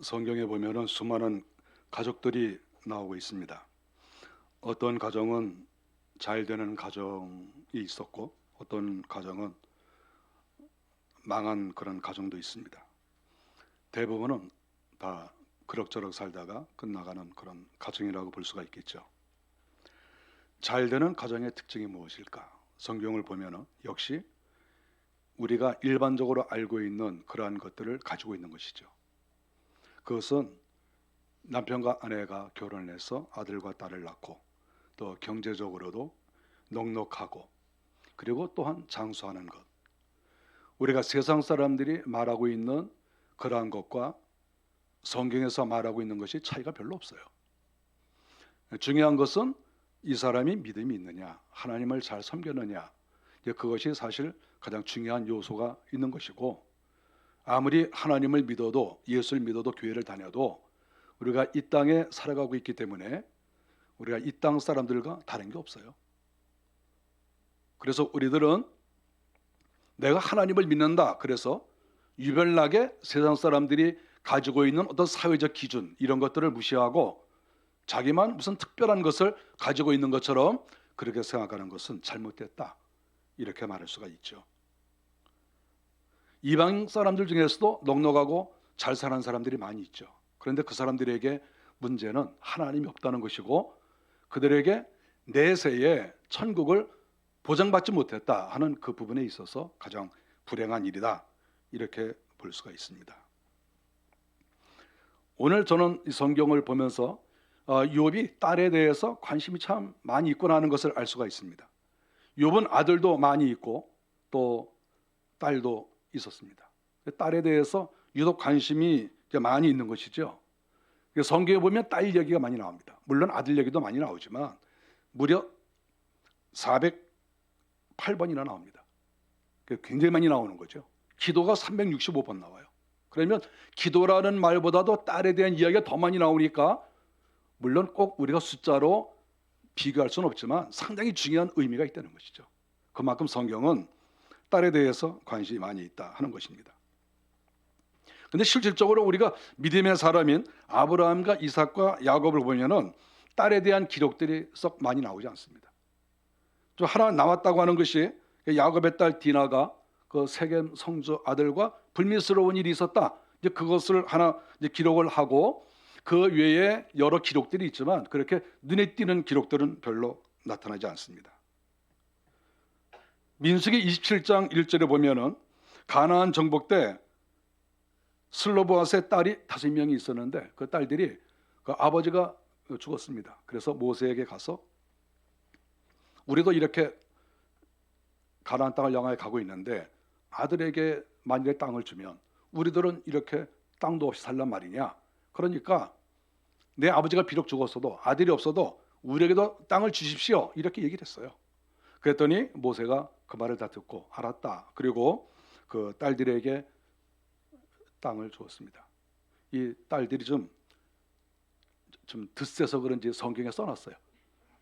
성경에 보면은 수많은 가족들이 나오고 있습니다. 어떤 가정은 잘 되는 가정이 있었고 어떤 가정은 망한 그런 가정도 있습니다. 대부분은 다 그럭저럭 살다가 끝나가는 그런 가정이라고 볼 수가 있겠죠. 잘 되는 가정의 특징이 무엇일까? 성경을 보면은 역시 우리가 일반적으로 알고 있는 그러한 것들을 가지고 있는 것이죠. 그것은 남편과 아내가 결혼을 해서 아들과 딸을 낳고 또 경제적으로도 넉넉하고 그리고 또한 장수하는 것. 우리가 세상 사람들이 말하고 있는 그러한 것과 성경에서 말하고 있는 것이 차이가 별로 없어요. 중요한 것은 이 사람이 믿음이 있느냐, 하나님을 잘 섬겼느냐, 그것이 사실 가장 중요한 요소가 있는 것이고, 아무리 하나님을 믿어도 예수를 믿어도 교회를 다녀도 우리가 이 땅에 살아가고 있기 때문에 우리가 이 땅 사람들과 다른 게 없어요. 그래서 우리들은 내가 하나님을 믿는다. 그래서 유별나게 세상 사람들이 가지고 있는 어떤 사회적 기준 이런 것들을 무시하고 자기만 무슨 특별한 것을 가지고 있는 것처럼 그렇게 생각하는 것은 잘못됐다. 이렇게 말할 수가 있죠. 이방 사람들 중에서도 넉넉하고 잘 사는 사람들이 많이 있죠. 그런데 그 사람들에게 문제는 하나님이 없다는 것이고 그들에게 내세에 천국을 보장받지 못했다 하는 그 부분에 있어서 가장 불행한 일이다. 이렇게 볼 수가 있습니다. 오늘 저는 이 성경을 보면서 욥이 딸에 대해서 관심이 참 많이 있구나 하는 것을 알 수가 있습니다. 욥은 아들도 많이 있고 또 딸도 있었습니다. 딸에 대해서 유독 관심이 많이 있는 것이죠. 성경에 보면 딸 얘기가 많이 나옵니다. 물론 아들 얘기도 많이 나오지만 무려 408번이나 나옵니다. 굉장히 많이 나오는 거죠. 기도가 365번 나와요. 그러면 기도라는 말보다도 딸에 대한 이야기가 더 많이 나오니까 물론 꼭 우리가 숫자로 비교할 수는 없지만 상당히 중요한 의미가 있다는 것이죠. 그만큼 성경은 딸에 대해서 관심이 많이 있다 하는 것입니다. 근데 실질적으로 우리가 믿음의 사람인 아브라함과 이삭과 야곱을 보면은 딸에 대한 기록들이 썩 많이 나오지 않습니다. 좀 하나 나왔다고 하는 것이 야곱의 딸 디나가 그 세겜 성주 아들과 불미스러운 일이 있었다. 이제 그것을 하나 이제 기록을 하고 그 외에 여러 기록들이 있지만 그렇게 눈에 띄는 기록들은 별로 나타나지 않습니다. 민수기 27장 1절에 보면은 가나안 정복 때 슬로보아스의 딸이 5명이 있었는데 그 딸들이 그 아버지가 죽었습니다. 그래서 모세에게 가서 우리도 이렇게 가나안 땅을 향하여 가고 있는데 아들에게 만약에 땅을 주면 우리들은 이렇게 땅도 없이 살란 말이냐. 그러니까 내 아버지가 비록 죽었어도 아들이 없어도 우리에게도 땅을 주십시오. 이렇게 얘기를 했어요. 그랬더니 모세가 그 말을 다 듣고 알았다. 그리고 그 딸들에게 땅을 주었습니다. 이 딸들이 좀 드세서 그런지 성경에 써놨어요.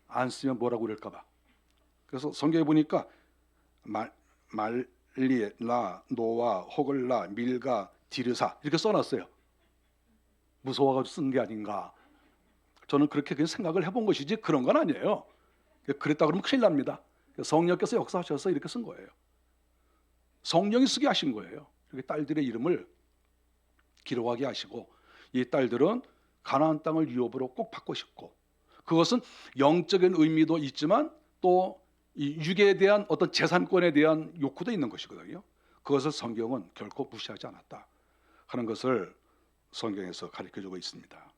안 쓰면 뭐라고 그럴까 봐. 그래서 성경에 보니까 말리라, 노아, 호글라, 밀가, 디르사 이렇게 써놨어요. 무서워가지고 쓴 게 아닌가. 저는 그렇게 그냥 생각을 해본 것이지 그런 건 아니에요. 그랬다 그러면 큰일 납니다. 성령께서 역사하셔서 이렇게 쓴 거예요. 성령이 쓰게 하신 거예요. 이렇게 딸들의 이름을 기록하게 하시고 이 딸들은 가나안 땅을 유업으로 꼭 받고 싶고 그것은 영적인 의미도 있지만 또 이 육에 대한 어떤 재산권에 대한 욕구도 있는 것이거든요. 그것을 성경은 결코 무시하지 않았다 하는 것을 성경에서 가르쳐주고 있습니다.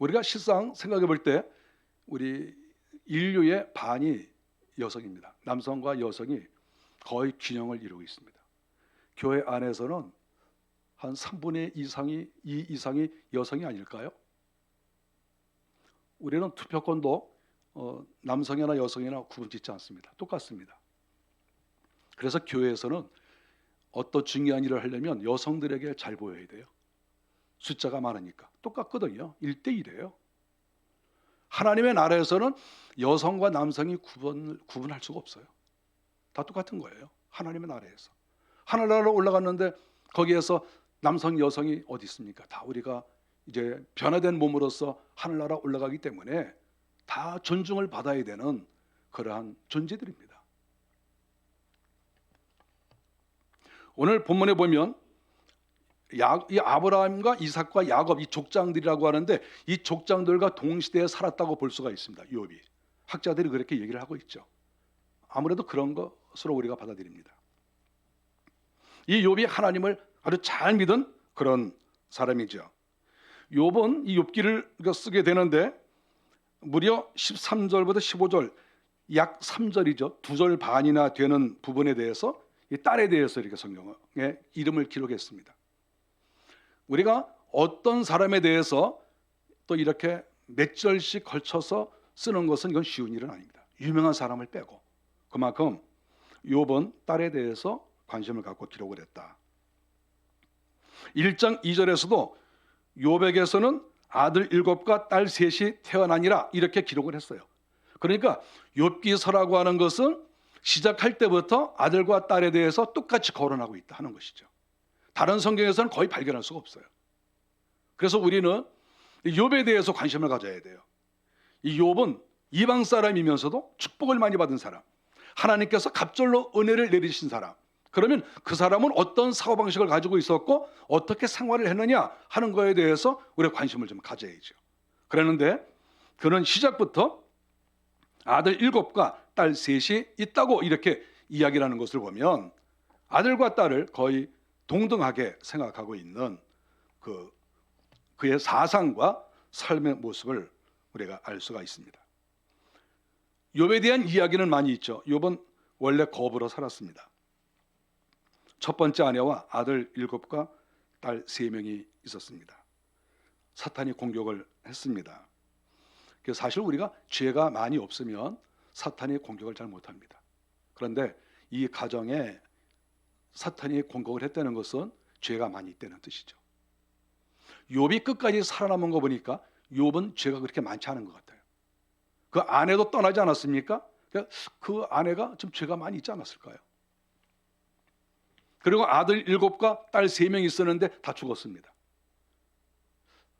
우리가 실상 생각해 볼 때 우리 인류의 반이 여성입니다. 남성과 여성이 거의 균형을 이루고 있습니다. 교회 안에서는 한 3분의 2 이상이 여성이 아닐까요? 우리는 투표권도 남성이나 여성이나 구분 짓지 않습니다. 똑같습니다. 그래서 교회에서는 어떤 중요한 일을 하려면 여성들에게 잘 보여야 돼요. 숫자가 많으니까. 똑같거든요. 1대1이에요. 하나님의 나라에서는 여성과 남성이 구분할 수가 없어요. 다 똑같은 거예요. 하나님의 나라에서. 하늘나라로 올라갔는데 거기에서 남성 여성이 어디 있습니까? 다 우리가 이제 변화된 몸으로서 하늘나라 올라가기 때문에 다 존중을 받아야 되는 그러한 존재들입니다. 오늘 본문에 보면 이 아브라함과 이삭과 야곱, 이 족장들이라고 하는데 이 족장들과 동시대에 살았다고 볼 수가 있습니다. 욥이. 학자들이 그렇게 얘기를 하고 있죠. 아무래도 그런 것으로 우리가 받아들입니다. 이 욥이 하나님을 아주 잘 믿은 그런 사람이죠. 욥은 이 욥기를 쓰게 되는데 무려 13절부터 15절, 약 3절이죠. 2절 반이나 되는 부분에 대해서 이 딸에 대해서 이렇게 성경에 이름을 기록했습니다. 우리가 어떤 사람에 대해서 또 이렇게 몇 절씩 걸쳐서 쓰는 것은 이건 쉬운 일은 아닙니다. 유명한 사람을 빼고. 그만큼 욥은 딸에 대해서 관심을 갖고 기록을 했다. 1장 2절에서도 욥에게서는 아들 7과 딸 3이 태어나니라 이렇게 기록을 했어요. 그러니까 욥기서라고 하는 것은 시작할 때부터 아들과 딸에 대해서 똑같이 거론하고 있다 하는 것이죠. 다른 성경에서는 거의 발견할 수가 없어요. 그래서 우리는 욥에 대해서 관심을 가져야 돼요. 이 욥은 이방 사람이면서도 축복을 많이 받은 사람, 하나님께서 갑절로 은혜를 내리신 사람, 그러면 그 사람은 어떤 사고방식을 가지고 있었고 어떻게 생활을 했느냐 하는 거에 대해서 우리가 관심을 좀 가져야죠. 그랬는데 그는 시작부터 아들 7과 딸 3이 있다고 이렇게 이야기를 하는 것을 보면 아들과 딸을 거의 동등하게 생각하고 있는 그의 사상과 삶의 모습을 우리가 알 수가 있습니다. 욥에 대한 이야기는 많이 있죠. 욥은 원래 거부로 살았습니다. 첫 번째 아내와 아들 7과 딸 3명이 있었습니다. 사탄이 공격을 했습니다. 사실 우리가 죄가 많이 없으면 사탄이 공격을 잘 못합니다. 그런데 이 가정에 사탄이 공격을 했다는 것은 죄가 많이 있다는 뜻이죠. 욥이 끝까지 살아남은 거 보니까 욥은 죄가 그렇게 많지 않은 것 같아요. 그 아내도 떠나지 않았습니까? 그 아내가 좀 죄가 많이 있지 않았을까요? 그리고 아들 7과 딸 3명이 있었는데 다 죽었습니다.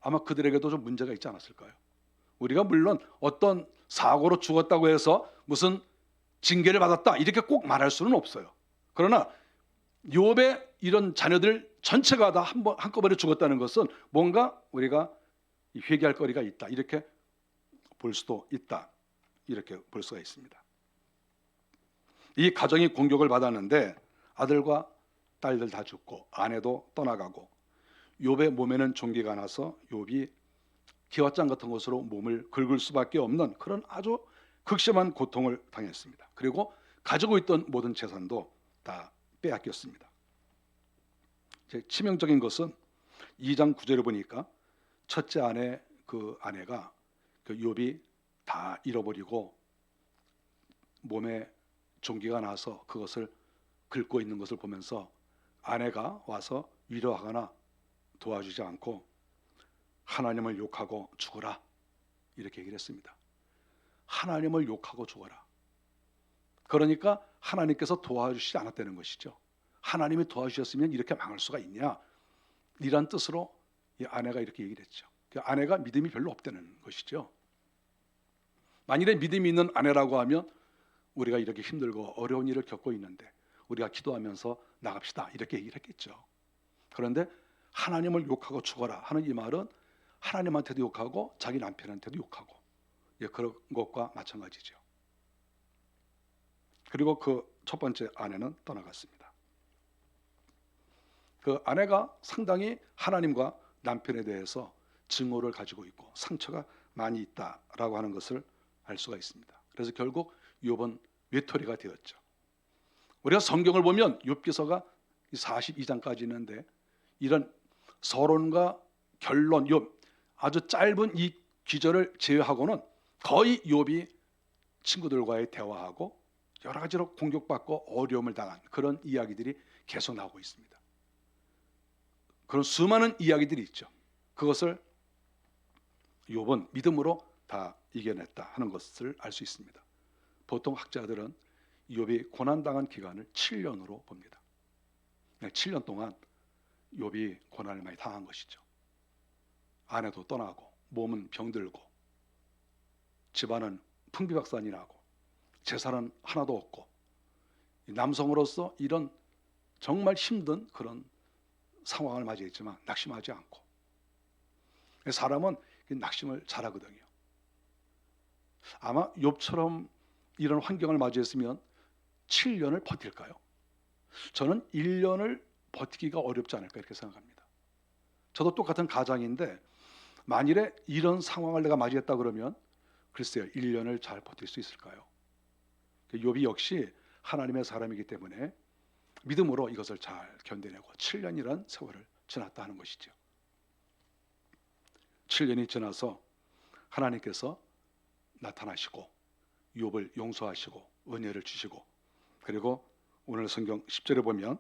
아마 그들에게도 좀 문제가 있지 않았을까요? 우리가 물론 어떤 사고로 죽었다고 해서 무슨 징계를 받았다 이렇게 꼭 말할 수는 없어요. 그러나 욥의 이런 자녀들 전체가 다 한꺼번에 죽었다는 것은 뭔가 우리가 회개할 거리가 있다 이렇게 볼 수도 있다 이렇게 볼 수가 있습니다. 이 가정이 공격을 받았는데 아들과 딸들 다 죽고 아내도 떠나가고 욥의 몸에는 종기가 나서 욥이 기와장 같은 것으로 몸을 긁을 수밖에 없는 그런 아주 극심한 고통을 당했습니다. 그리고 가지고 있던 모든 재산도 다 빼앗겼습니다. 치명적인 것은 2장 9절에 보니까 첫째 아내 그 아내가 욥이 다 잃어버리고 몸에 종기가 나서 그것을 긁고 있는 것을 보면서 아내가 와서 위로하거나 도와주지 않고 하나님을 욕하고 죽어라 이렇게 얘기를 했습니다. 하나님을 욕하고 죽어라. 그러니까 하나님께서 도와주시지 않았다는 것이죠. 하나님이 도와주셨으면 이렇게 망할 수가 있냐 이런 뜻으로 이 아내가 이렇게 얘기를 했죠. 아내가 믿음이 별로 없다는 것이죠. 만일에 믿음이 있는 아내라고 하면 우리가 이렇게 힘들고 어려운 일을 겪고 있는데 우리가 기도하면서 나갑시다 이렇게 얘기를 했겠죠. 그런데 하나님을 욕하고 죽어라 하는 이 말은 하나님한테도 욕하고 자기 남편한테도 욕하고 그런 것과 마찬가지죠. 그리고 그 첫 번째 아내는 떠나갔습니다. 그 아내가 상당히 하나님과 남편에 대해서 증오를 가지고 있고 상처가 많이 있다라고 하는 것을 알 수가 있습니다. 그래서 결국 욥은 외톨이가 되었죠. 우리가 성경을 보면 욥기서가 42장까지 있는데 이런 서론과 결론, 욥 아주 짧은 이 기절을 제외하고는 거의 욥이 친구들과의 대화하고 여러 가지로 공격받고 어려움을 당한 그런 이야기들이 계속 나오고 있습니다. 그런 수많은 이야기들이 있죠. 그것을 욥은 믿음으로 다 이겨냈다 하는 것을 알 수 있습니다. 보통 학자들은 욥이 고난당한 기간을 7년으로 봅니다. 7년 동안 욥이 고난을 많이 당한 것이죠. 아내도 떠나고 몸은 병들고 집안은 풍비박산이 나고 재산은 하나도 없고, 남성으로서 이런 정말 힘든 그런 상황을 맞이했지만 낙심하지 않고, 사람은 낙심을 잘하거든요. 아마 욥처럼 이런 환경을 맞이했으면 7년을 버틸까요? 저는 1년을 버티기가 어렵지 않을까 이렇게 생각합니다. 저도 똑같은 가장인데 만일에 이런 상황을 내가 맞이했다 그러면 글쎄요, 1년을 잘 버틸 수 있을까요? 욥이 역시 하나님의 사람이기 때문에 믿음으로 이것을 잘 견뎌내고 7년이란 세월을 지났다 하는 것이죠. 7년이 지나서 하나님께서 나타나시고 욥을 용서하시고 은혜를 주시고, 그리고 오늘 성경 10절에 보면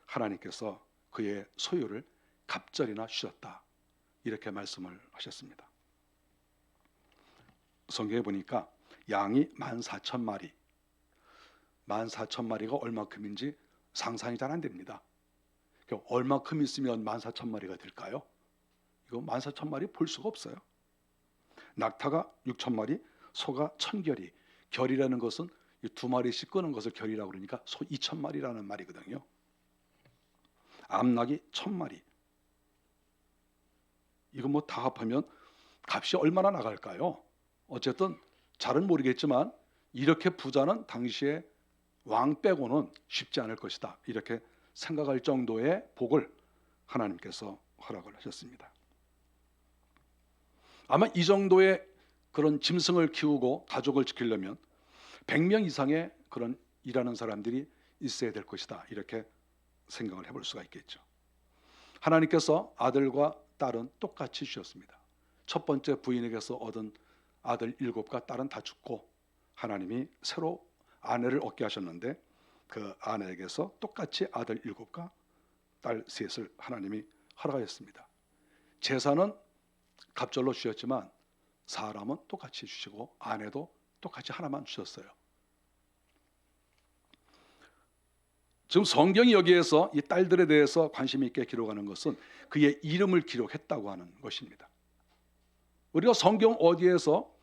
하나님께서 그의 소유를 갑절이나 주셨다 이렇게 말씀을 하셨습니다. 성경에 보니까 양이 14,000마리, 14,000마리가 얼마큼인지 상상이 잘 안 됩니다. 얼마큼 있으면 14,000마리가 될까요? 이거 14,000마리 볼 수가 없어요. 낙타가 6,000마리, 소가 1,000결이, 결이라는 것은 이 2마리씩 끄는 것을 결이라고 그러니까 소 2,000마리라는 말이거든요. 암낙이 1,000마리. 이거 뭐 다 합하면 값이 얼마나 나갈까요? 어쨌든 잘은 모르겠지만 이렇게 부자는 당시에 왕 빼고는 쉽지 않을 것이다 이렇게 생각할 정도의 복을 하나님께서 허락을 하셨습니다. 아마 이 정도의 그런 짐승을 키우고 가족을 지키려면 100명 이상의 그런 일하는 사람들이 있어야 될 것이다 이렇게 생각을 해볼 수가 있겠죠. 하나님께서 아들과 딸은 똑같이 주셨습니다. 첫 번째 부인에게서 얻은 아들 7과 딸은 다 죽고 하나님이 새로 아내를 얻게 하셨는데 그 아내에게서 똑같이 아들 7과 딸 3을 하나님이 허락하셨습니다. 재산은 갑절로 주셨지만 사람은 똑같이 주시고 아내도 똑같이 하나만 주셨어요. 지금 성경이 여기에서 이 딸들에 대해서 관심 있게 기록하는 것은 그의 이름을 기록했다고 하는 것입니다. 우리가 성경 어디에서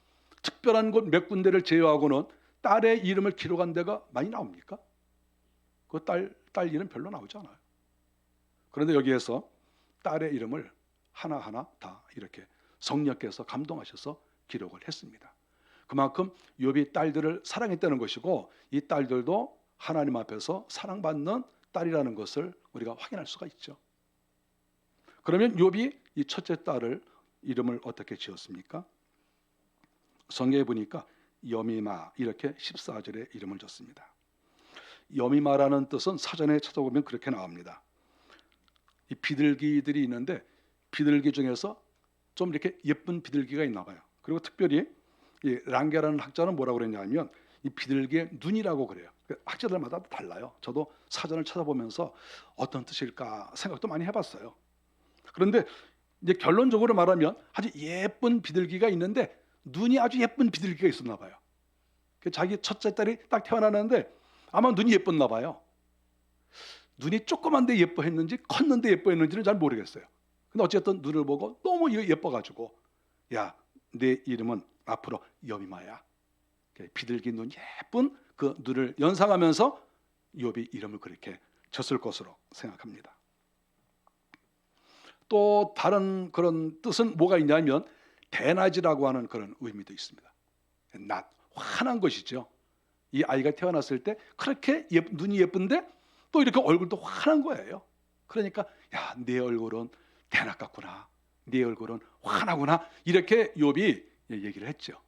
특별한 곳 몇 군데를 제외하고는 딸의 이름을 기록한 데가 많이 나옵니까? 그 딸 이름 별로 나오지 않아요. 그런데 여기에서 딸의 이름을 하나하나 다 이렇게 성령께서 감동하셔서 기록을 했습니다. 그만큼 욥이 딸들을 사랑했다는 것이고 이 딸들도 하나님 앞에서 사랑받는 딸이라는 것을 우리가 확인할 수가 있죠. 그러면 욥이 이 첫째 딸을 이름을 어떻게 지었습니까? 성경에 보니까 여미마 이렇게 14절에 이름을 줬습니다. 여미마라는 뜻은 사전에 찾아보면 그렇게 나옵니다. 이 비둘기들이 있는데 비둘기 중에서 좀 이렇게 예쁜 비둘기가 있나 봐요. 그리고 특별히 이 랑게라는 학자는 뭐라고 그랬냐면 이 비둘기의 눈이라고 그래요. 학자들마다 달라요. 저도 사전을 찾아보면서 어떤 뜻일까 생각도 많이 해봤어요. 그런데 이제 결론적으로 말하면 아주 예쁜 비둘기가 있는데 눈이 아주 예쁜 비둘기가 있었나 봐요. 자기 첫째 딸이 딱 태어나는데 아마 눈이 예뻤나 봐요. 눈이 조그만데 예뻐했는지 컸는데 예뻐했는지는 잘 모르겠어요. 근데 어쨌든 눈을 보고 너무 예뻐가지고 야, 내 이름은 앞으로 여미마야. 비둘기 눈 예쁜 그 눈을 연상하면서 욥이 이름을 그렇게 졌을 것으로 생각합니다. 또 다른 그런 뜻은 뭐가 있냐면 대낮이라고 하는 그런 의미도 있습니다. 낮, 환한 것이죠. 이 아이가 태어났을 때 그렇게 눈이 예쁜데 또 이렇게 얼굴도 환한 거예요. 그러니까 야, 내 얼굴은 대낮 같구나. 네 얼굴은 환하구나. 이렇게 욥이 얘기를 했죠.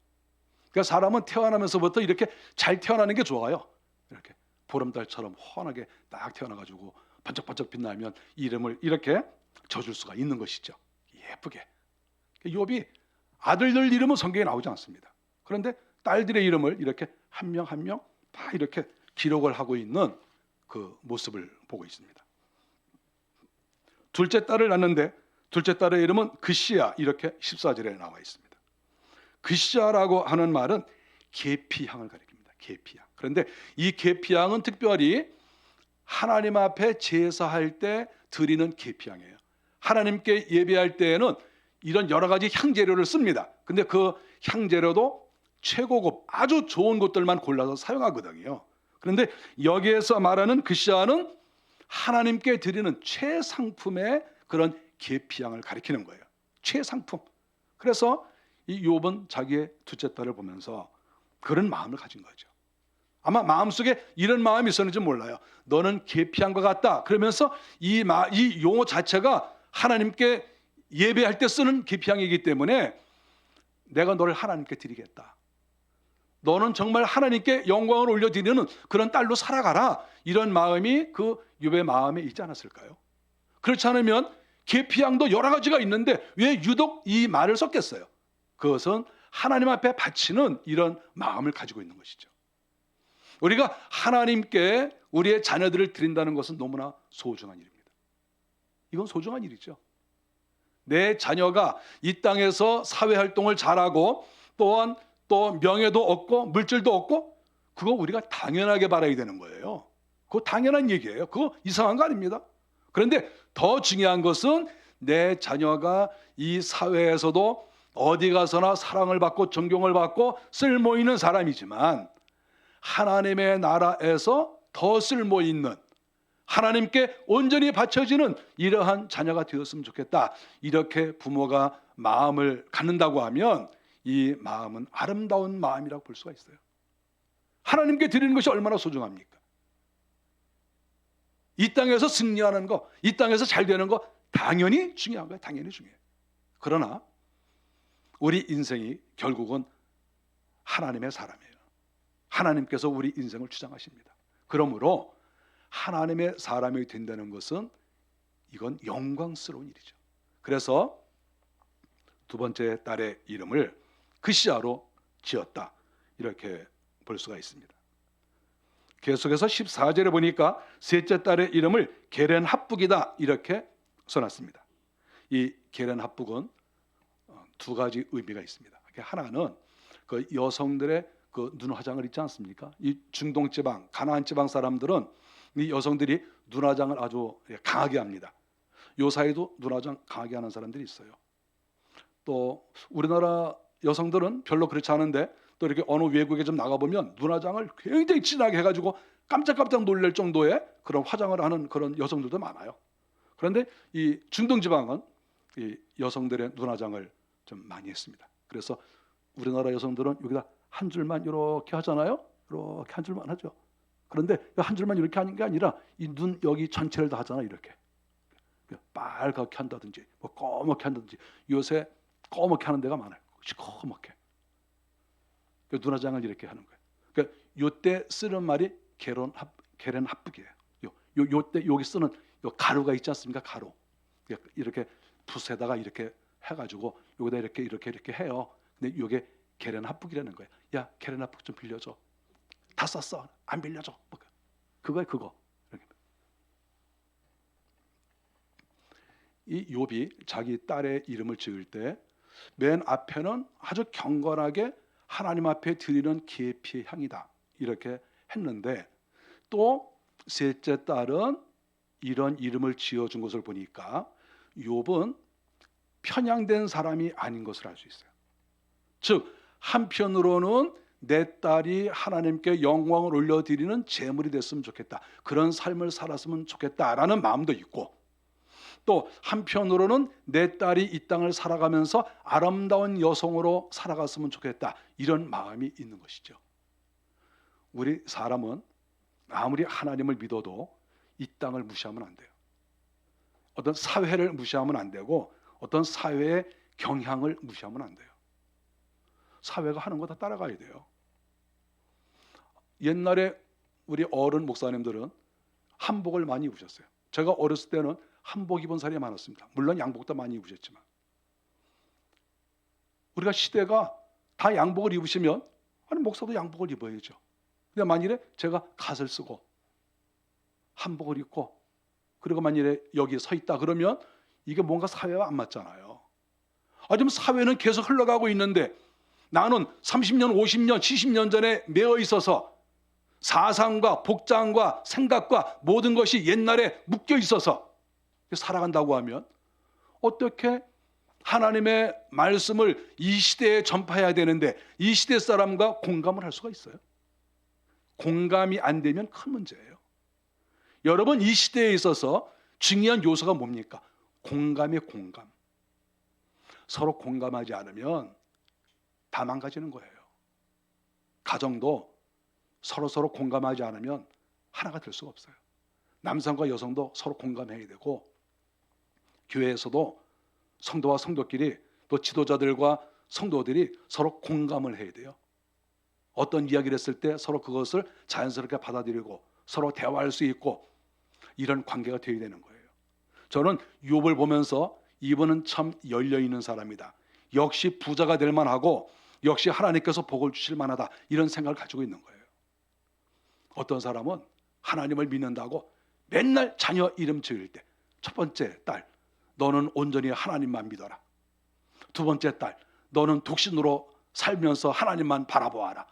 그러니까 사람은 태어나면서부터 이렇게 잘 태어나는 게 좋아요. 이렇게 보름달처럼 환하게 딱 태어나가지고 번쩍번쩍 빛나면 이름을 이렇게 져줄 수가 있는 것이죠. 예쁘게. 욥이 아들들 이름은 성경에 나오지 않습니다. 그런데 딸들의 이름을 이렇게 한 명 한 명 다 이렇게 기록을 하고 있는 그 모습을 보고 있습니다. 둘째 딸을 낳는데 둘째 딸의 이름은 그시야 이렇게 14절에 나와 있습니다. 그시야라고 하는 말은 계피향을 가리킵니다. 계피향. 그런데 이 계피향은 특별히 하나님 앞에 제사할 때 드리는 계피향이에요. 하나님께 예배할 때에는 이런 여러 가지 향재료를 씁니다. 근데 그 향재료도 최고급 아주 좋은 것들만 골라서 사용하거든요. 그런데 여기에서 말하는 그 시아는 하나님께 드리는 최상품의 그런 계피향을 가리키는 거예요. 최상품. 그래서 이 욥은 자기의 둘째 딸을 보면서 그런 마음을 가진 거죠. 아마 마음속에 이런 마음이 있었는지 몰라요. 너는 계피향과 같다. 그러면서 이 용어 자체가 하나님께 예배할 때 쓰는 계피향이기 때문에 내가 너를 하나님께 드리겠다. 너는 정말 하나님께 영광을 올려드리는 그런 딸로 살아가라. 이런 마음이 그 욥의 마음에 있지 않았을까요? 그렇지 않으면 계피향도 여러 가지가 있는데 왜 유독 이 말을 썼겠어요? 그것은 하나님 앞에 바치는 이런 마음을 가지고 있는 것이죠. 우리가 하나님께 우리의 자녀들을 드린다는 것은 너무나 소중한 일입니다. 이건 소중한 일이죠. 내 자녀가 이 땅에서 사회활동을 잘하고 또한 또 명예도 얻고 물질도 얻고 그거 우리가 당연하게 바라야 되는 거예요. 그거 당연한 얘기예요. 그거 이상한 거 아닙니다. 그런데 더 중요한 것은 내 자녀가 이 사회에서도 어디 가서나 사랑을 받고 존경을 받고 쓸모있는 사람이지만 하나님의 나라에서 더 쓸모있는 하나님께 온전히 바쳐지는 이러한 자녀가 되었으면 좋겠다. 이렇게 부모가 마음을 갖는다고 하면 이 마음은 아름다운 마음이라고 볼 수가 있어요. 하나님께 드리는 것이 얼마나 소중합니까? 이 땅에서 승리하는 거, 이 땅에서 잘 되는 거 당연히 중요한 거예요. 당연히 중요해요. 그러나 우리 인생이 결국은 하나님의 사람이에요. 하나님께서 우리 인생을 주장하십니다. 그러므로 하나님의 사람이 된다는 것은 이건 영광스러운 일이죠. 그래서 두 번째 딸의 이름을 그시아로 지었다. 이렇게 볼 수가 있습니다. 계속해서 14절에 보니까 셋째 딸의 이름을 게렌합북이다. 이렇게 써놨습니다. 이 게렌합북은 두 가지 의미가 있습니다. 하나는 그 여성들의 그 눈 화장을 있지 않습니까? 이 중동 지방, 가나안 지방 사람들은 이 여성들이 눈 화장을 아주 강하게 합니다. 요 사이도 눈 화장 강하게 하는 사람들이 있어요. 또 우리나라 여성들은 별로 그렇지 않은데 또 이렇게 어느 외국에 좀 나가보면 눈 화장을 굉장히 진하게 해가지고 깜짝깜짝 놀랄 정도의 그런 화장을 하는 그런 여성들도 많아요. 그런데 이 중동 지방은 이 여성들의 눈 화장을 좀 많이 했습니다. 그래서 우리나라 여성들은 여기다 한 줄만 이렇게 하잖아요. 이렇게 한 줄만 하죠. 그런데 한 줄만 이렇게 하는 게 아니라 이 눈 여기 전체를 다 하잖아요. 이렇게 빨갛게 한다든지 뭐 검게 한다든지 요새 검게 하는 데가 많아요. 시커멓게 눈 화장을 이렇게 하는 거예요. 그러니까 요때 쓰는 말이 게렌합북이에요. 요때 여기 쓰는 요 가루가 있지 않습니까? 가루 이렇게 붓에다가 이렇게 해가지고 여기다 이렇게 해요. 근데 이게 게렌합북이라는 거예요. 야 게렌합북 좀 빌려줘. 다 썼어. 안 빌려줘. 그거예요. 그거. 이 욥이 자기 딸의 이름을 지을 때 맨 앞에는 아주 경건하게 하나님 앞에 드리는 계피의 향이다. 이렇게 했는데 또 셋째 딸은 이런 이름을 지어준 것을 보니까 욥은 편향된 사람이 아닌 것을 알 수 있어요. 즉 한편으로는 내 딸이 하나님께 영광을 올려드리는 제물이 됐으면 좋겠다. 그런 삶을 살았으면 좋겠다라는 마음도 있고 또 한편으로는 내 딸이 이 땅을 살아가면서 아름다운 여성으로 살아갔으면 좋겠다. 이런 마음이 있는 것이죠. 우리 사람은 아무리 하나님을 믿어도 이 땅을 무시하면 안 돼요. 어떤 사회를 무시하면 안 되고 어떤 사회의 경향을 무시하면 안 돼요. 사회가 하는 거 다 따라가야 돼요. 옛날에 우리 어른 목사님들은 한복을 많이 입으셨어요. 제가 어렸을 때는 한복 입은 사람이 많았습니다. 물론 양복도 많이 입으셨지만 우리가 시대가 다 양복을 입으시면 아니 목사도 양복을 입어야죠. 근데 만일에 제가 갓을 쓰고 한복을 입고 그리고 만일에 여기 서 있다 그러면 이게 뭔가 사회와 안 맞잖아요. 지금 사회는 계속 흘러가고 있는데 나는 30년, 50년, 70년 전에 매어 있어서 사상과 복장과 생각과 모든 것이 옛날에 묶여 있어서 살아간다고 하면 어떻게 하나님의 말씀을 이 시대에 전파해야 되는데 이 시대 사람과 공감을 할 수가 있어요? 공감이 안 되면 큰 문제예요. 여러분, 이 시대에 있어서 중요한 요소가 뭡니까? 공감의 공감. 서로 공감하지 않으면 다 망가지는 거예요. 가정도 서로 공감하지 않으면 하나가 될 수가 없어요. 남성과 여성도 서로 공감해야 되고, 교회에서도 성도와 성도끼리, 또 지도자들과 성도들이 서로 공감을 해야 돼요. 어떤 이야기를 했을 때 서로 그것을 자연스럽게 받아들이고 서로 대화할 수 있고, 이런 관계가 되어야 되는 거예요. 저는 욥을 보면서 이분은 참 열려있는 사람이다, 역시 부자가 될 만하고 역시 하나님께서 복을 주실 만하다, 이런 생각을 가지고 있는 거예요. 어떤 사람은 하나님을 믿는다고 맨날 자녀 이름 지을 때 첫 번째 딸, 너는 온전히 하나님만 믿어라. 두 번째 딸, 너는 독신으로 살면서 하나님만 바라보아라.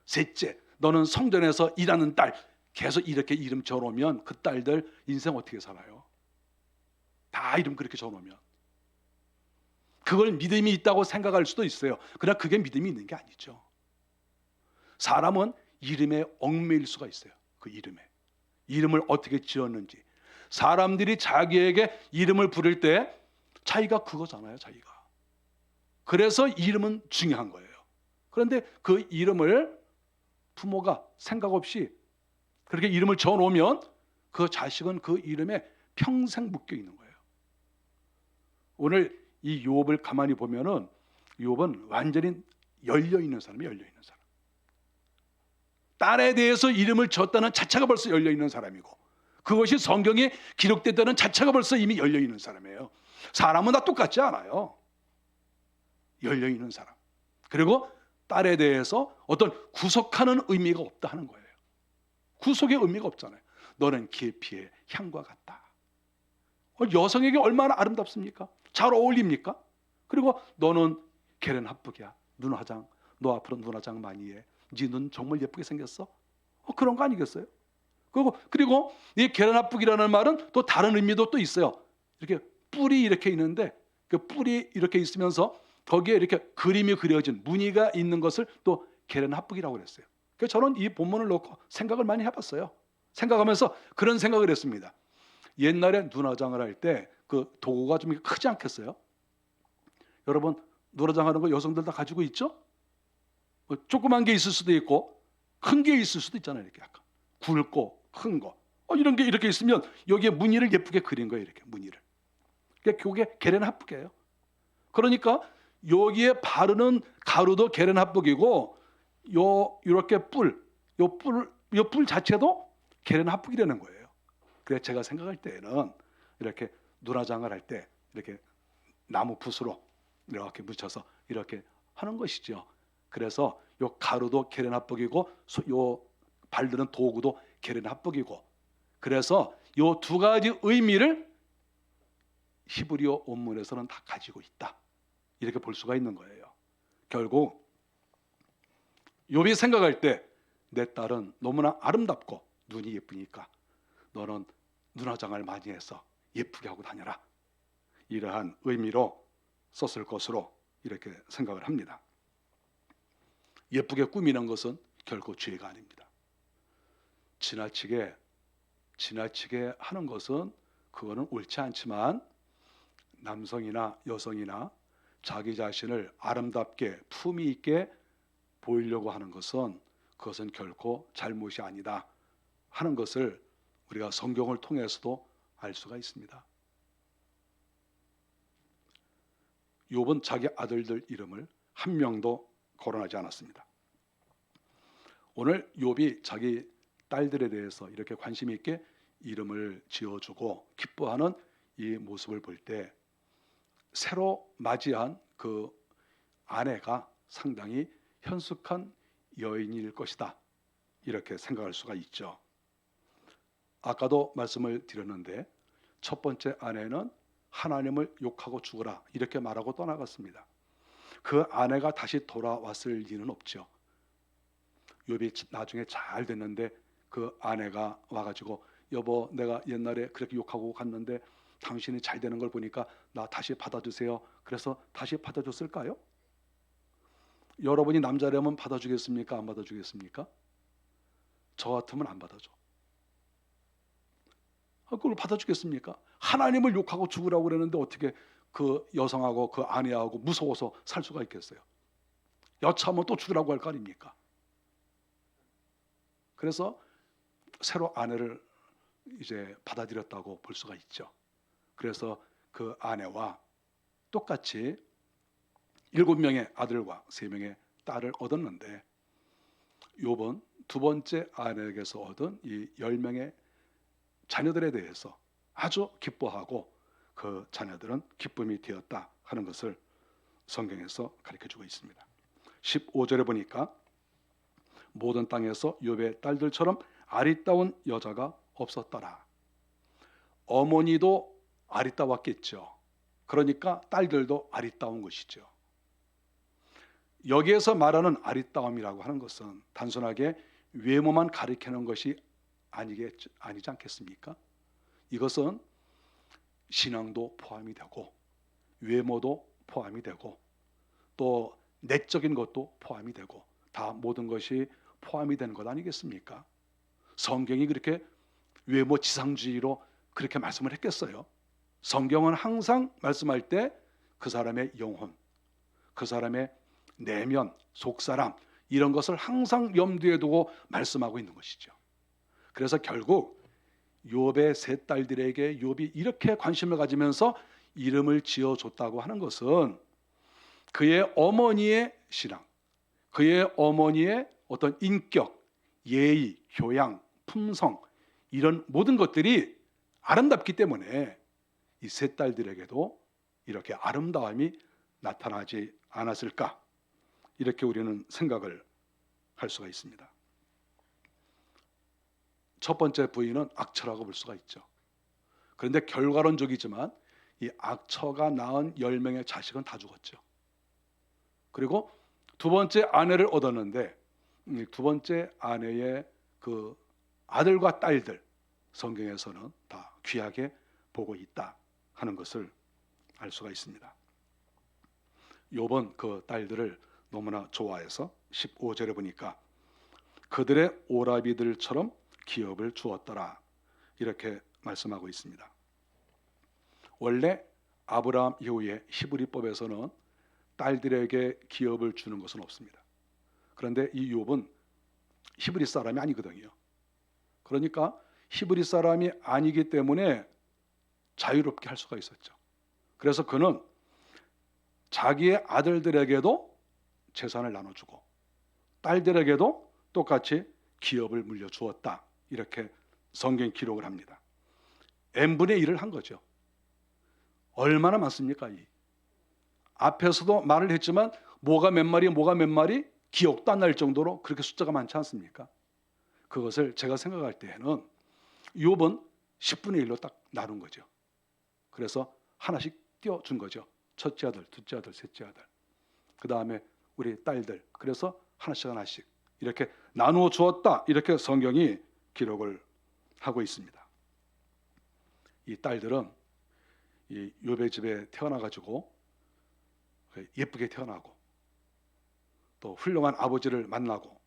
셋째, 너는 성전에서 일하는 딸. 계속 이렇게 이름 적어놓으면 그 딸들 인생 어떻게 살아요? 다 이름 그렇게 적어놓으면 그걸 믿음이 있다고 생각할 수도 있어요. 그러나 그게 믿음이 있는 게 아니죠. 사람은 이름에 얽매일 수가 있어요. 그 이름을 어떻게 지었는지. 사람들이 자기에게 이름을 부를 때 자기가 그거잖아요, 자기가. 그래서 이름은 중요한 거예요. 그런데 그 이름을 부모가 생각 없이 그렇게 이름을 적어놓으면 그 자식은 그 이름에 평생 묶여 있는 거예요. 오늘 이 욥을 가만히 보면은 욥은 완전히 열려 있는 사람이에요. 열려 있는 사람. 딸에 대해서 이름을 줬다는 자체가 벌써 열려 있는 사람이고, 그것이 성경에 기록됐다는 자체가 벌써 이미 열려 있는 사람이에요. 사람은 다 똑같지 않아요. 열려 있는 사람. 그리고 딸에 대해서 어떤 구속하는 의미가 없다 하는 거예요. 구속의 의미가 없잖아요. 너는 계피의 향과 같다. 여성에게 얼마나 아름답습니까? 잘 어울립니까? 그리고 너는 게렌 합북이야. 눈화장, 너 앞으로 눈화장 많이 해. 네 눈 정말 예쁘게 생겼어. 그런 거 아니겠어요? 그리고 이 게렌 합북이라는 말은 또 다른 의미도 또 있어요. 이렇게 뿔이 이렇게 있는데 그 뿔이 이렇게 있으면서 거기에 이렇게 그림이 그려진 무늬가 있는 것을 또 게렌 합북이라고 그랬어요. 그래서 저는 이 본문을 놓고 생각을 많이 해봤어요. 생각하면서 그런 생각을 했습니다. 옛날에 눈화장을 할 때 그 도구가 좀 크지 않겠어요? 여러분, 눈화장 하는 거 여성들 다 가지고 있죠? 조그만 게 있을 수도 있고 큰 게 있을 수도 있잖아요. 이렇게 약간 굵고 큰 거. 이런 게 이렇게 있으면 여기에 무늬를 예쁘게 그린 거예요. 이렇게 무늬를. 그게 게렌 합북이에요. 그러니까 여기에 바르는 가루도 게렌 합북이고, 이렇게 요 뿔 자체도 게렌 합북이라는 거예요. 그래서 제가 생각할 때에는 이렇게 눈화장을 할 때 이렇게 나무 붓으로 이렇게 묻혀서 이렇게 하는 것이죠. 그래서 요 가루도 게렌 합북이고, 요 바르는 도구도 게렌 합북이고, 그래서 요 두 가지 의미를 히브리어 원문에서는 다 가지고 있다, 이렇게 볼 수가 있는 거예요. 결국 욥이 생각할 때 내 딸은 너무나 아름답고 눈이 예쁘니까 너는 눈화장을 많이 해서 예쁘게 하고 다녀라, 이러한 의미로 썼을 것으로 이렇게 생각을 합니다. 예쁘게 꾸미는 것은 결코 죄가 아닙니다. 지나치게 하는 것은 그거는 옳지 않지만, 남성이나 여성이나 자기 자신을 아름답게 품위 있게 보이려고 하는 것은 그것은 결코 잘못이 아니다 하는 것을 우리가 성경을 통해서도 알 수가 있습니다. 욥은 자기 아들들 이름을 한 명도 거론하지 않았습니다. 오늘 욥이 자기 딸들에 대해서 이렇게 관심 있게 이름을 지어주고 기뻐하는 이 모습을 볼 때 새로 맞이한 그 아내가 상당히 현숙한 여인일 것이다, 이렇게 생각할 수가 있죠. 아까도 말씀을 드렸는데 첫 번째 아내는 하나님을 욕하고 죽어라 이렇게 말하고 떠나갔습니다. 그 아내가 다시 돌아왔을 리는 없죠. 욥이 나중에 잘 됐는데 그 아내가 와가지고 여보, 내가 옛날에 그렇게 욕하고 갔는데 당신이 잘 되는 걸 보니까 나 다시 받아주세요. 그래서 다시 받아줬을까요? 여러분이 남자라면 받아주겠습니까? 안 받아주겠습니까? 저 같으면 안 받아줘. 그걸 받아주겠습니까? 하나님을 욕하고 죽으라고 그러는데 어떻게 그 여성하고 그 아내하고 무서워서 살 수가 있겠어요? 여차하면 또 죽으라고 할 거 아닙니까? 그래서 새로 아내를 이제 받아들였다고 볼 수가 있죠. 그래서 그 아내와 똑같이 7명의 아들과 3명의 딸을 얻었는데 욥은 두 번째 아내에게서 얻은 이 10명의 자녀들에 대해서 아주 기뻐하고 그 자녀들은 기쁨이 되었다 하는 것을 성경에서 가르쳐주고 있습니다. 15절에 보니까 모든 땅에서 욥의 딸들처럼 아리따운 여자가 없었더라. 어머니도 아리따웠겠죠. 그러니까 딸들도 아리따운 것이죠. 여기에서 말하는 아리따움이라고 하는 것은 단순하게 외모만 가리키는 것이 아니지 않겠습니까? 이것은 신앙도 포함이 되고 외모도 포함이 되고 또 내적인 것도 포함이 되고 다 모든 것이 포함이 되는 것 아니겠습니까? 성경이 그렇게 외모 지상주의로 그렇게 말씀을 했겠어요? 성경은 항상 말씀할 때 그 사람의 영혼, 그 사람의 내면, 속사람 이런 것을 항상 염두에 두고 말씀하고 있는 것이죠. 그래서 결국 욥의 3 딸들에게 욥이 이렇게 관심을 가지면서 이름을 지어줬다고 하는 것은 그의 어머니의 신앙, 그의 어머니의 어떤 인격, 예의, 교양, 품성 이런 모든 것들이 아름답기 때문에 이 3 딸들에게도 이렇게 아름다움이 나타나지 않았을까 이렇게 우리는 생각을 할 수가 있습니다. 첫 번째 부인은 악처라고 볼 수가 있죠. 그런데 결과론적이지만 이 악처가 낳은 10명의 자식은 다 죽었죠. 그리고 두 번째 아내를 얻었는데 두 번째 아내의 그 아들과 딸들 성경에서는 다 귀하게 보고 있다 하는 것을 알 수가 있습니다. 욥은 그 딸들을 너무나 좋아해서 15절에 보니까 그들의 오라비들처럼 기업을 주었더라 이렇게 말씀하고 있습니다. 원래 아브라함 이후에 히브리법에서는 딸들에게 기업을 주는 것은 없습니다. 그런데 이 욥은 히브리 사람이 아니거든요. 그러니까 히브리 사람이 아니기 때문에 자유롭게 할 수가 있었죠. 그래서 그는 자기의 아들들에게도 재산을 나눠주고 딸들에게도 똑같이 기업을 물려주었다 이렇게 성경 기록을 합니다. n분의 1을 한 거죠. 얼마나 많습니까? 앞에서도 말을 했지만 뭐가 몇 마리 기억도 안 날 정도로 그렇게 숫자가 많지 않습니까? 그것을 제가 생각할 때에는 욥은 10분의 1로 딱 나눈 거죠. 그래서 하나씩 띄워준 거죠. 첫째 아들, 둘째 아들, 셋째 아들. 그 다음에 우리 딸들. 그래서 하나씩 이렇게 나누어 주었다. 이렇게 성경이 기록을 하고 있습니다. 이 딸들은 이 욥의 집에 태어나가지고 예쁘게 태어나고 또 훌륭한 아버지를 만나고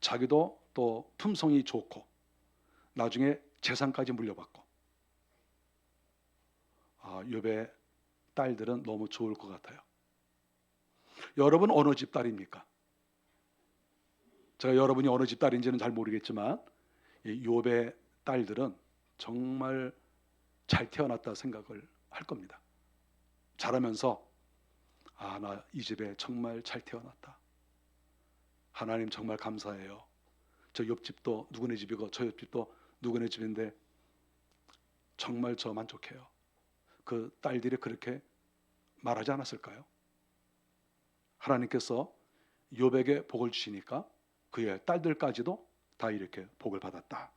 자기도 또 품성이 좋고 나중에 재산까지 물려받고 욥의 딸들은 너무 좋을 것 같아요. 여러분 어느 집 딸입니까? 제가 여러분이 어느 집 딸인지는 잘 모르겠지만 이 욥의 딸들은 정말 잘 태어났다 생각을 할 겁니다. 자라면서 나 이 집에 정말 잘 태어났다. 하나님 정말 감사해요. 저 옆집도 누구네 집이고 저 옆집도 누구네 집인데 정말 저 만족해요. 그 딸들이 그렇게 말하지 않았을까요? 하나님께서 욥에게 복을 주시니까 그의 딸들까지도 다 이렇게 복을 받았다.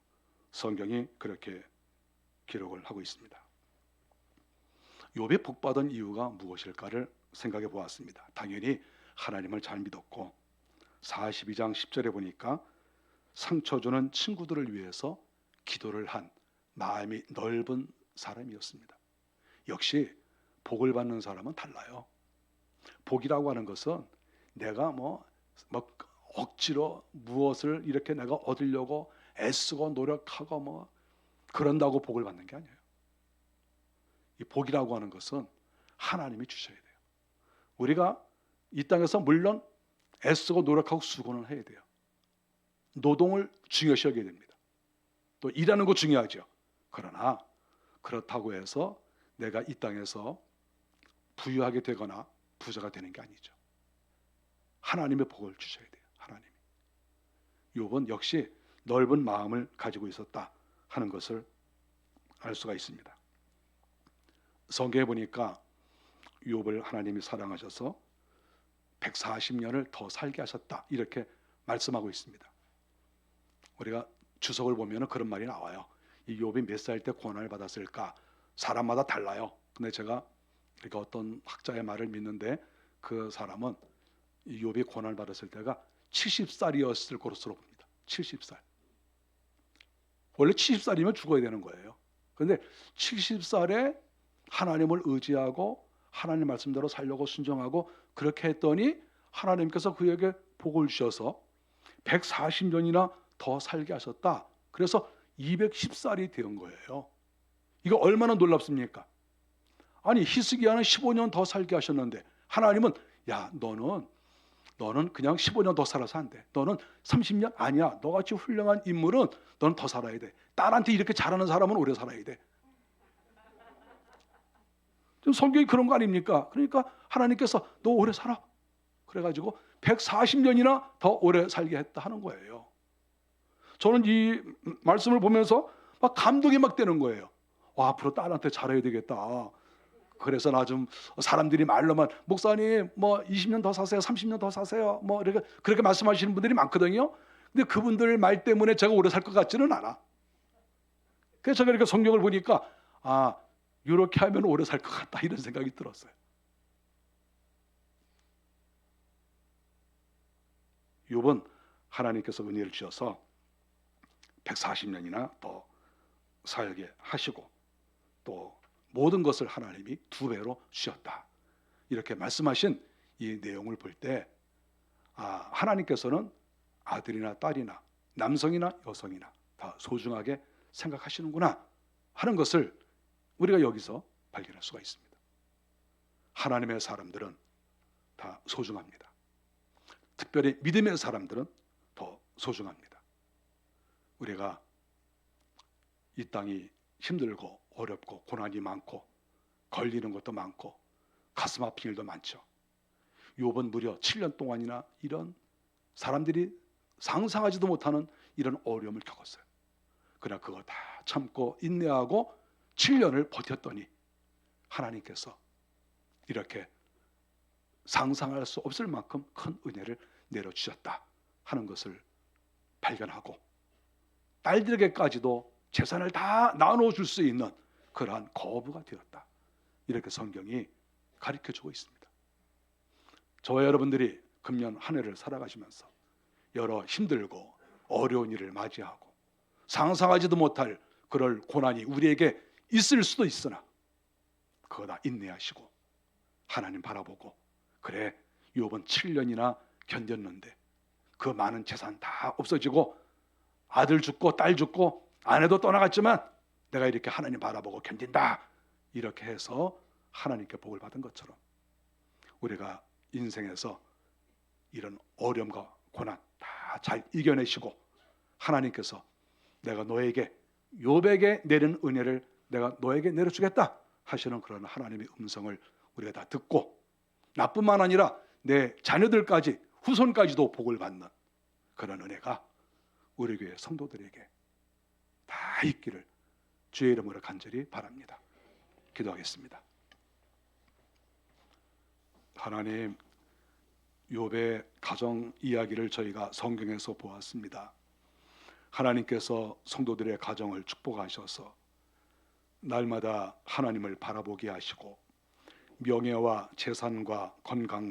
성경이 그렇게 기록을 하고 있습니다. 욥이 복받은 이유가 무엇일까를 생각해 보았습니다. 당연히 하나님을 잘 믿었고 42장 10절에 보니까 상처 주는 친구들을 위해서 기도를 한 마음이 넓은 사람이었습니다. 역시 복을 받는 사람은 달라요. 복이라고 하는 것은 내가 뭐 억지로 무엇을 이렇게 내가 얻으려고 애쓰고 노력하고 뭐 그런다고 복을 받는 게 아니에요. 이 복이라고 하는 것은 하나님이 주셔야 돼요. 우리가 이 땅에서 물론 애쓰고 노력하고 수고는 해야 돼요. 노동을 중요시 여겨야 됩니다. 또 일하는 거 중요하죠. 그러나 그렇다고 해서 내가 이 땅에서 부유하게 되거나 부자가 되는 게 아니죠. 하나님의 복을 주셔야 돼요. 하나님이. 욥은 역시 넓은 마음을 가지고 있었다 하는 것을 알 수가 있습니다. 성경에 보니까 욥을 하나님이 사랑하셔서 140년을 더 살게 하셨다 이렇게 말씀하고 있습니다. 우리가 주석을 보면 그런 말이 나와요. 이 욥이 몇 살 때 고난을 받았을까? 사람마다 달라요. 근데 제가 이렇게 어떤 학자의 말을 믿는데 그 사람은 이 욥이 고난을 받았을 때가 70살이었을 것으로 봅니다. 70살. 원래 70살이면 죽어야 되는 거예요. 그런데 70살에 하나님을 의지하고 하나님 말씀대로 살려고 순종하고 그렇게 했더니 하나님께서 그에게 복을 주셔서 140년이나 더 살게 하셨다. 그래서 210살이 된 거예요. 이거 얼마나 놀랍습니까? 아니 히스기야는 15년 더 살게 하셨는데 하나님은 야 너는 그냥 15년 더 살아서 안 돼. 너는 30년 아니야. 너같이 훌륭한 인물은 너는 더 살아야 돼. 딸한테 이렇게 잘하는 사람은 오래 살아야 돼. 좀 성경이 그런 거 아닙니까? 그러니까 하나님께서 너 오래 살아. 그래가지고 140년이나 더 오래 살게 했다 하는 거예요. 저는 이 말씀을 보면서 막 감동이 막 되는 거예요. 와, 앞으로 딸한테 잘해야 되겠다. 그래서 나 좀 사람들이 말로만 목사님 뭐 20년 더 사세요, 30년 더 사세요, 뭐 이렇게 그렇게 말씀하시는 분들이 많거든요. 근데 그분들 말 때문에 제가 오래 살 것 같지는 않아. 그래서 제가 이렇게 성경을 보니까 아, 이렇게 하면 오래 살 것 같다 이런 생각이 들었어요. 욥은 하나님께서 은혜를 주셔서 140년이나 더 살게 하시고 또 모든 것을 하나님이 2배로 주셨다. 이렇게 말씀하신 이 내용을 볼 때 하나님께서는 아들이나 딸이나 남성이나 여성이나 다 소중하게 생각하시는구나 하는 것을 우리가 여기서 발견할 수가 있습니다. 하나님의 사람들은 다 소중합니다. 특별히 믿음의 사람들은 더 소중합니다. 우리가 이 땅이 힘들고 어렵고 고난이 많고 걸리는 것도 많고 가슴 아픈 일도 많죠. 욥은 무려 7년 동안이나 이런 사람들이 상상하지도 못하는 이런 어려움을 겪었어요. 그러나 그거 다 참고 인내하고 7년을 버텼더니 하나님께서 이렇게 상상할 수 없을 만큼 큰 은혜를 내려주셨다 하는 것을 발견하고 딸들에게까지도 재산을 다 나눠줄 수 있는 그러한 거부가 되었다. 이렇게 성경이 가르쳐주고 있습니다. 저와 여러분들이 금년 한 해를 살아가시면서 여러 힘들고 어려운 일을 맞이하고 상상하지도 못할 그럴 고난이 우리에게 있을 수도 있으나 그거 다 인내하시고 하나님 바라보고 그래 욥은 7년이나 견뎠는데 그 많은 재산 다 없어지고 아들 죽고 딸 죽고 아내도 떠나갔지만 내가 이렇게 하나님 바라보고 견딘다 이렇게 해서 하나님께 복을 받은 것처럼 우리가 인생에서 이런 어려움과 고난 다 잘 이겨내시고 하나님께서 내가 너에게 욥에게 내린 은혜를 내가 너에게 내려주겠다 하시는 그런 하나님의 음성을 우리가 다 듣고 나뿐만 아니라 내 자녀들까지 후손까지도 복을 받는 그런 은혜가 우리 교회 성도들에게 다 있기를 주의 이름으로 간절히 바랍니다. 기도하겠습니다. 하나님, 욥의 가정 이야기를 저희가 성경에서 보았습니다. 하나님께서 성도들의 가정을 축복하셔서 날마다 하나님을 바라보게 하시고 명예와 재산과 건강